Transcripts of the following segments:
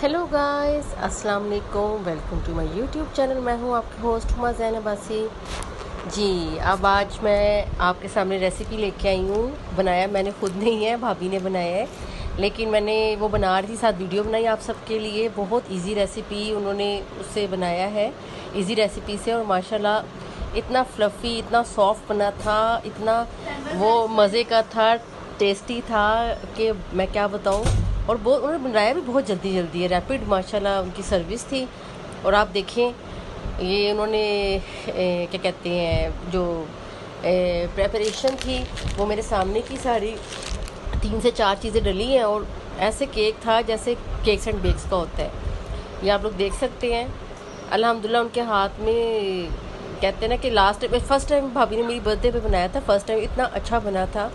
Hello guys, अस्सलाम वालेकुम। Welcome to my YouTube channel. मैं हूँ आपकी होस्ट हुमा ज़ैनब आसी जी। अब आज मैं आपके सामने रेसिपी लेके आई हूँ। बनाया मैंने खुद नहीं है, भाभी ने बनाया है, लेकिन मैंने वो बना रही थी, साथ वीडियो बनाई आप सबके लिए। बहुत इजी रेसिपी उन्होंने उससे बनाया है, इजी रेसिपी से, और माशाल्लाह इतना फ्लफ़ी, इतना सॉफ्ट बना था, इतना वो मज़े का था, टेस्टी था कि मैं क्या बताऊँ। और बहुत उन्होंने बनाया भी बहुत जल्दी जल्दी है, रैपिड माशाल्लाह उनकी सर्विस थी। और आप देखें, ये उन्होंने क्या कहते हैं, जो प्रेपरेशन थी वो मेरे सामने की सारी 3 से 4 चीज़ें डली हैं, और ऐसे केक था जैसे केक्स एंड बेक्स का होता है। ये आप लोग देख सकते हैं। अल्हम्दुलिल्लाह उनके हाथ में, कहते हैं ना कि फर्स्ट टाइम भाभी ने मेरी बर्थडे पे बनाया था, फर्स्ट टाइम इतना अच्छा बना था।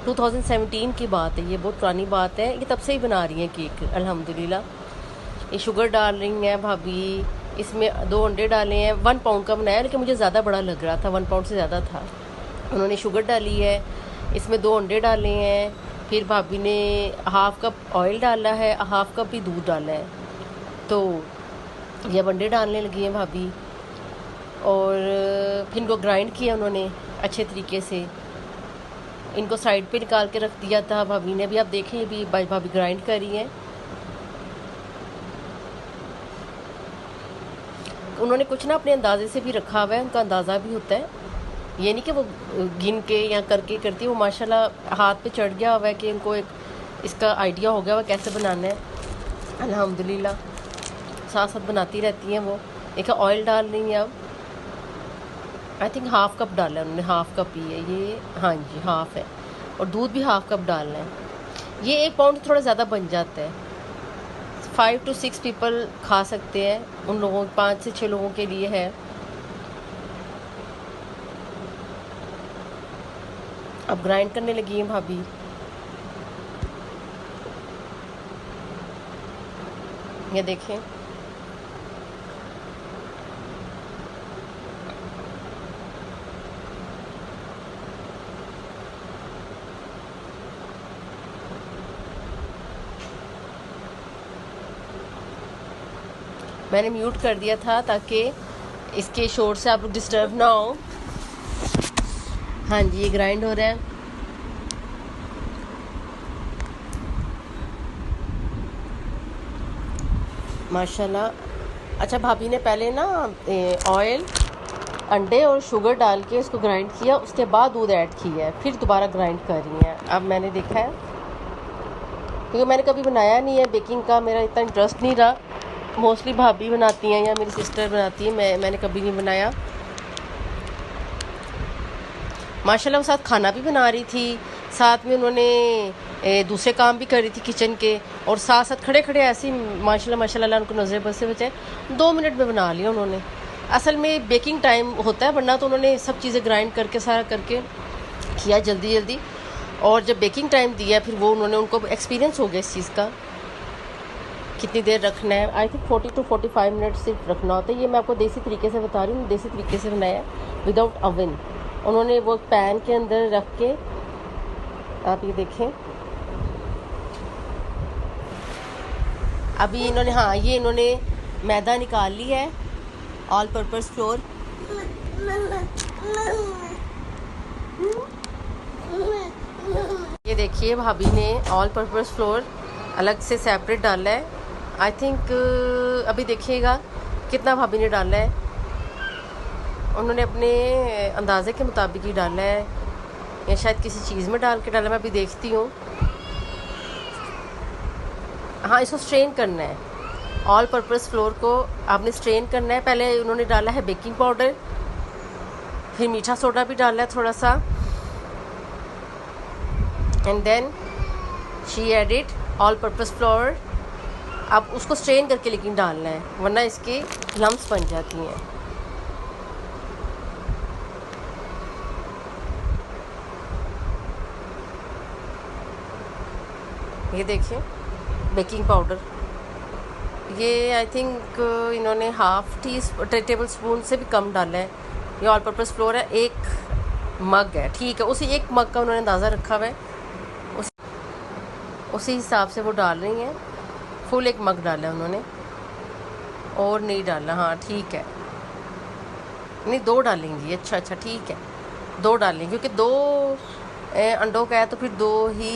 2017 की बात है, ये बहुत पुरानी बात है। ये तब से ही बना रही हैं केक अल्हम्दुलिल्लाह। ये शुगर डाल रही हैं भाभी, इसमें 2 अंडे डाले हैं। 1 पाउंड का बनाया, लेकिन मुझे ज़्यादा बड़ा लग रहा था, 1 पाउंड से ज़्यादा था। उन्होंने शुगर डाली है, इसमें 2 अंडे डाले हैं। फिर भाभी ने हाफ़ कप ऑयल डाला है, हाफ़ कप भी दूध डाला है। तो ये अब अंडे डालने लगी हैं भाभी, और फिर इनको ग्राइंड किया उन्होंने अच्छे तरीके से। इनको साइड पे निकाल के रख दिया था भाभी ने। भी आप देखें, ये भी भाभी ग्राइंड कर रही हैं। उन्होंने कुछ ना अपने अंदाजे से भी रखा हुआ है, उनका अंदाज़ा भी होता है। ये नहीं कि वो गिन के या करके करती है, वो माशाल्लाह हाथ पे चढ़ गया हुआ है कि इनको एक इसका आइडिया हो गया हुआ कैसे बनाना है। अल्हम्दुलिल्लाह साथ साथ बनाती रहती हैं वो। देखा, ऑयल डाल रही हैं अब। आई थिंक हाफ़ कप डाला है उन्होंने, हाफ़ कप ही है ये, हाँ जी हाफ़ है। और दूध भी हाफ़ कप डालना है। ये 1 पाउंड थोड़ा ज़्यादा बन जाता है। 5 to 6 पीपल खा सकते हैं, उन लोगों 5 से 6 लोगों के लिए है। अब ग्राइंड करने लगी हैं भाभी। ये देखें, मैंने म्यूट कर दिया था ताकि इसके शोर से आप लोग डिस्टर्ब ना हो। हाँ जी, ये ग्राइंड हो रहा है। माशाल्लाह। अच्छा, भाभी ने पहले ना ऑयल, अंडे और शुगर डाल के इसको ग्राइंड किया, उसके बाद दूध ऐड किया है, फिर दोबारा ग्राइंड कर रही हैं। अब मैंने देखा है, क्योंकि मैंने कभी बनाया नहीं है बेकिंग का, मेरा इतना इंटरेस्ट नहीं रहा। मोस्टली भाभी बनाती हैं या मेरी सिस्टर बनाती है, मैंने कभी नहीं बनाया। माशाल्लाह वो साथ खाना भी बना रही थी, साथ में उन्होंने दूसरे काम भी कर रही थी किचन के, और साथ साथ खड़े खड़े ऐसे ही माशाल्लाह माशाल्लाह उनको नज़र बस से बचाए 2 मिनट में बना लिया उन्होंने। असल में बेकिंग टाइम होता है, वरना तो उन्होंने सब चीज़ें ग्राइंड करके सारा करके किया जल्दी जल्दी। और जब बेकिंग टाइम दिया, फिर वो उनको एक्सपीरियंस हो गया इस चीज़ का, कितनी देर रखना है। आई थिंक 40 to 45 मिनट सिर्फ रखना होता है। ये मैं आपको देसी तरीके से बता रही हूँ, देसी तरीके से बनाया विदाउट अवन। उन्होंने वो पैन के अंदर रख के, आप ये देखें, अभी इन्होंने, हाँ ये इन्होंने मैदा निकाल ली है, ऑल पर्पस फ्लोर। ये देखिए, भाभी ने ऑल पर्पस फ्लोर अलग से सेपरेट डाला है। आई थिंक अभी देखिएगा कितना भाभी ने डाला है, उन्होंने अपने अंदाजे के मुताबिक ही डाला है, या शायद किसी चीज़ में डाल के डाला, मैं अभी देखती हूँ। हाँ, इसको स्ट्रेन करना है, ऑल पर्पस फ्लोर को आपने स्ट्रेन करना है। पहले उन्होंने डाला है बेकिंग पाउडर, फिर मीठा सोडा भी डाला है थोड़ा सा, and then she added all purpose flour. अब उसको स्ट्रेन करके लेकिन डालना है, वरना इसके लम्प्स बन जाती हैं। ये देखिए बेकिंग पाउडर, ये आई थिंक इन्होंने हाफ टेबल स्पून से भी कम डाला है। ये ऑल पर्पस फ्लोर है, 1 मग है, ठीक है, उसी 1 मग का उन्होंने अंदाज़ा रखा हुआ है, उसी हिसाब से वो डाल रही हैं। फुल एक मग डाला है उन्होंने, और नहीं डाला। हाँ ठीक है, नहीं 2 डालेंगी। अच्छा अच्छा ठीक है, 2 डालेंगे क्योंकि 2 अंडों का है तो फिर 2 ही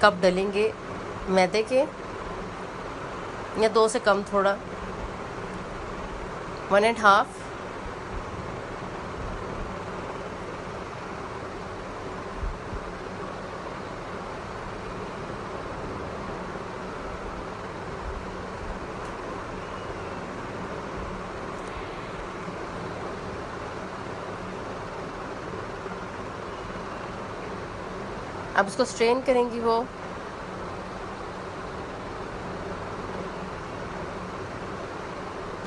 कप डलेंगे मैदे के, या 2 से कम थोड़ा, 1.5। अब इसको स्ट्रेन करेंगी वो।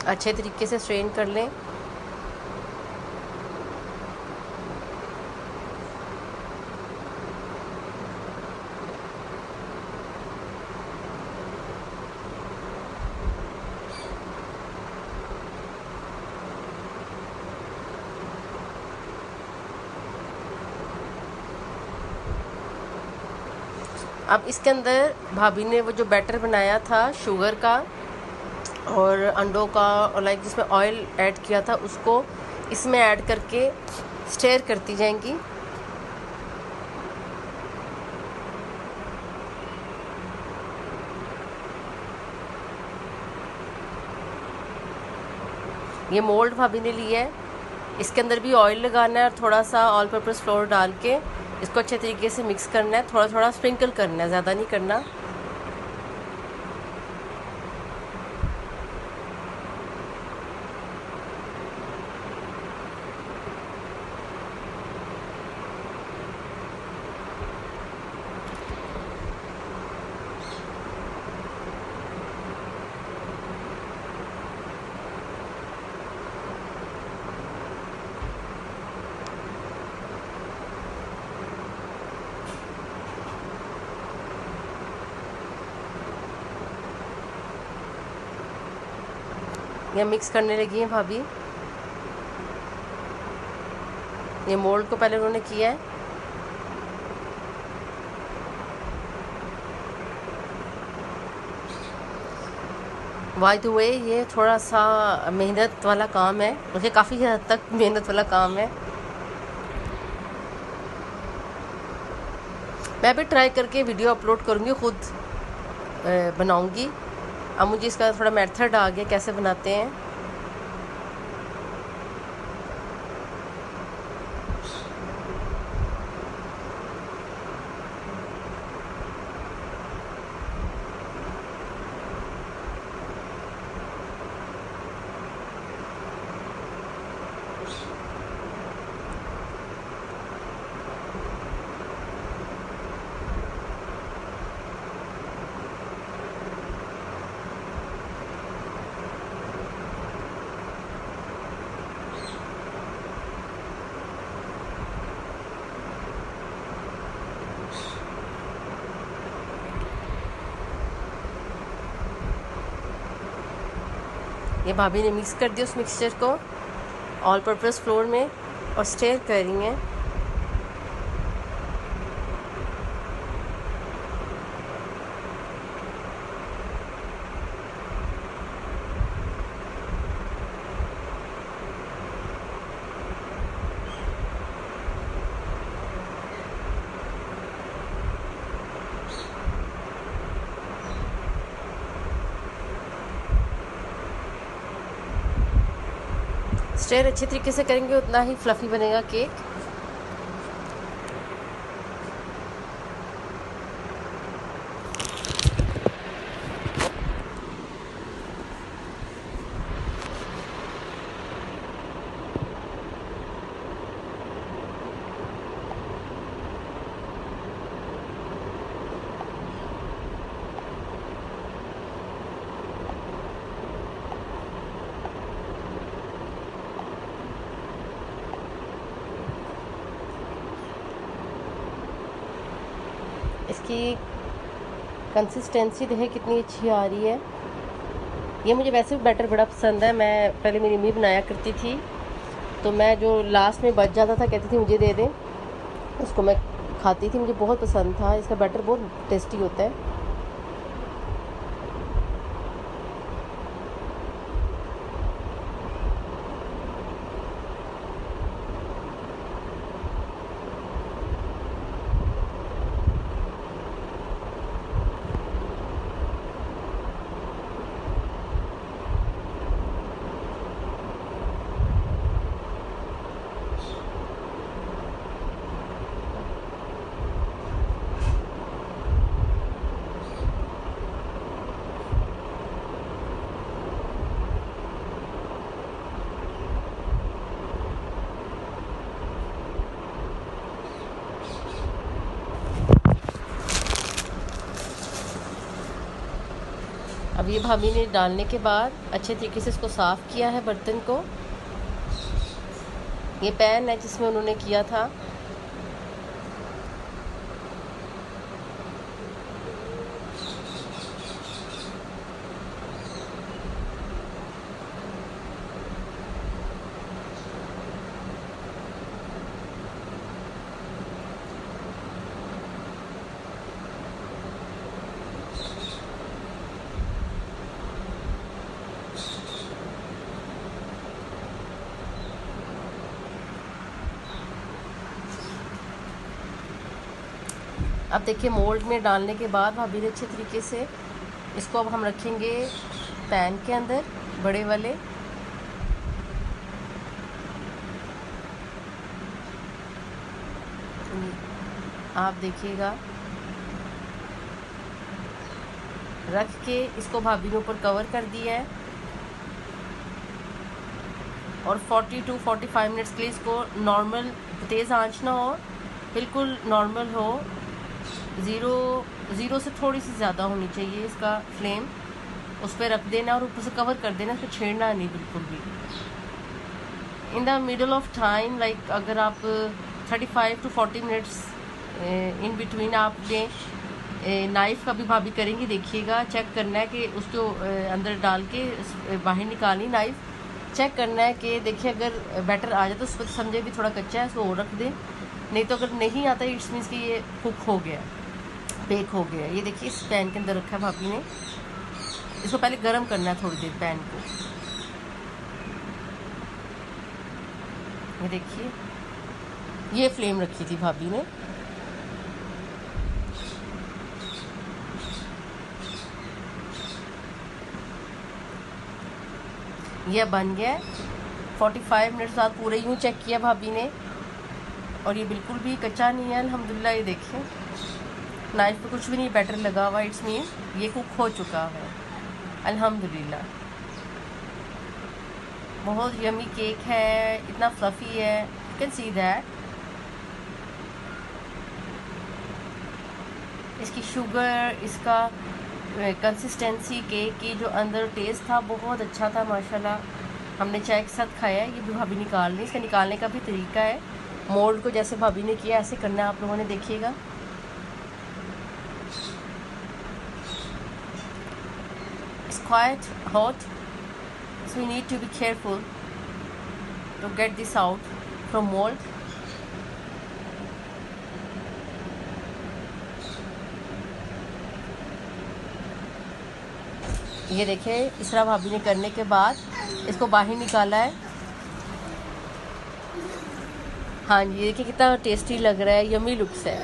अच्छे तरीके से स्ट्रेन कर लें। अब इसके अंदर भाभी ने वो जो बैटर बनाया था शुगर का और अंडों का और लाइक जिसमें ऑयल ऐड किया था, उसको इसमें ऐड करके स्टेयर करती जाएंगी। ये मोल्ड भाभी ने लिया है, इसके अंदर भी ऑयल लगाना है और थोड़ा सा ऑल पर्पस फ्लोर डाल के इसको अच्छे तरीके से मिक्स करना है। थोड़ा थोड़ा स्प्रिंकल करना है, ज़्यादा नहीं करना। ये मिक्स करने लगी हैं भाभी। ये मोल्ड को पहले उन्होंने किया है। बाय द वे ये थोड़ा सा मेहनत वाला काम है, मुझे काफ़ी हद तक मेहनत वाला काम है। मैं भी ट्राई करके वीडियो अपलोड करूँगी, खुद बनाऊँगी। अब मुझे इसका थोड़ा मेथड आ गया कैसे बनाते हैं। ये भाभी ने मिक्स कर दिया उस मिक्सचर को ऑल पर्पस फ्लोर में और स्टेयर कर रही हैं। स्टेयर अच्छे तरीके से करेंगे उतना ही फ्लफ़ी बनेगा केक। इसकी कंसिस्टेंसी देखें कितनी अच्छी आ रही है। ये मुझे वैसे भी बैटर बड़ा पसंद है। मैं पहले मेरी मम्मी बनाया करती थी, तो मैं जो लास्ट में बच जाता था कहती थी मुझे दे दें, उसको मैं खाती थी, मुझे बहुत पसंद था। इसका बैटर बहुत टेस्टी होता है। अब ये भाभी ने डालने के बाद अच्छे तरीके से इसको साफ़ किया है बर्तन को। ये पैन है जिसमें उन्होंने किया था। अब देखिए मोल्ड में डालने के बाद भाभी ने अच्छे तरीके से इसको अब हम रखेंगे पैन के अंदर बड़े वाले। आप देखिएगा, रख के इसको भाभी ने ऊपर कवर कर दिया है और 40 to 45 मिनट्स के लिए इसको नॉर्मल, तेज़ आंच ना हो, बिल्कुल नॉर्मल हो, ज़ीरो से थोड़ी सी ज़्यादा होनी चाहिए इसका फ्लेम, उस पर रख देना और ऊपर से कवर कर देना, इसको छेड़ना नहीं बिल्कुल भी। In the middle of time, like अगर आप 35 to 40 मिनट्स इन बिटवीन आपने नाइफ़ का भी भाभी करेंगी, देखिएगा, चेक करना है कि उसको अंदर डाल के बाहर निकालनी नाइफ़, चेक करना है कि देखिए अगर बैटर आ जाए तो उसको समझे भी थोड़ा कच्चा है, इसको और रख दें, नहीं तो अगर नहीं आता इट्स मीन्स कि ये कुक हो गया, बेक हो गया। ये देखिए इस पैन के अंदर रखा है भाभी ने, इसको पहले गर्म करना है थोड़ी देर पैन को। ये देखिए ये फ्लेम रखी थी भाभी ने। यह बन गया। 45 मिनट्स बाद पूरे यूँ चेक किया भाभी ने और ये बिल्कुल भी कच्चा नहीं है अल्हम्दुलिल्लाह। ये देखिए नाइफ पे कुछ भी नहीं बैटर लगा हुआ, इट्स मीन ये कुक हो चुका है अल्हम्दुलिल्लाह। बहुत यमी केक है, इतना फ्लफ़ी है, यू कैन सी दैट। इसकी शुगर, इसका कंसिस्टेंसी, केक की जो अंदर टेस्ट था बहुत अच्छा था माशाल्लाह। हमने चाय के साथ खाया है। ये भी भाभी निकाल ली, इसका निकालने का भी तरीका है, मोल्ड को जैसे भाभी ने किया ऐसे करना है आप लोगों ने, देखिएगा। It's quite hot, so we need to be careful to get this out from mold. ये देखिए इस तरह भाभी ने करने के बाद इसको बाहर निकाला है। हाँ जी, देखिए कितना टेस्टी लग रहा है, यमी लुक्स है।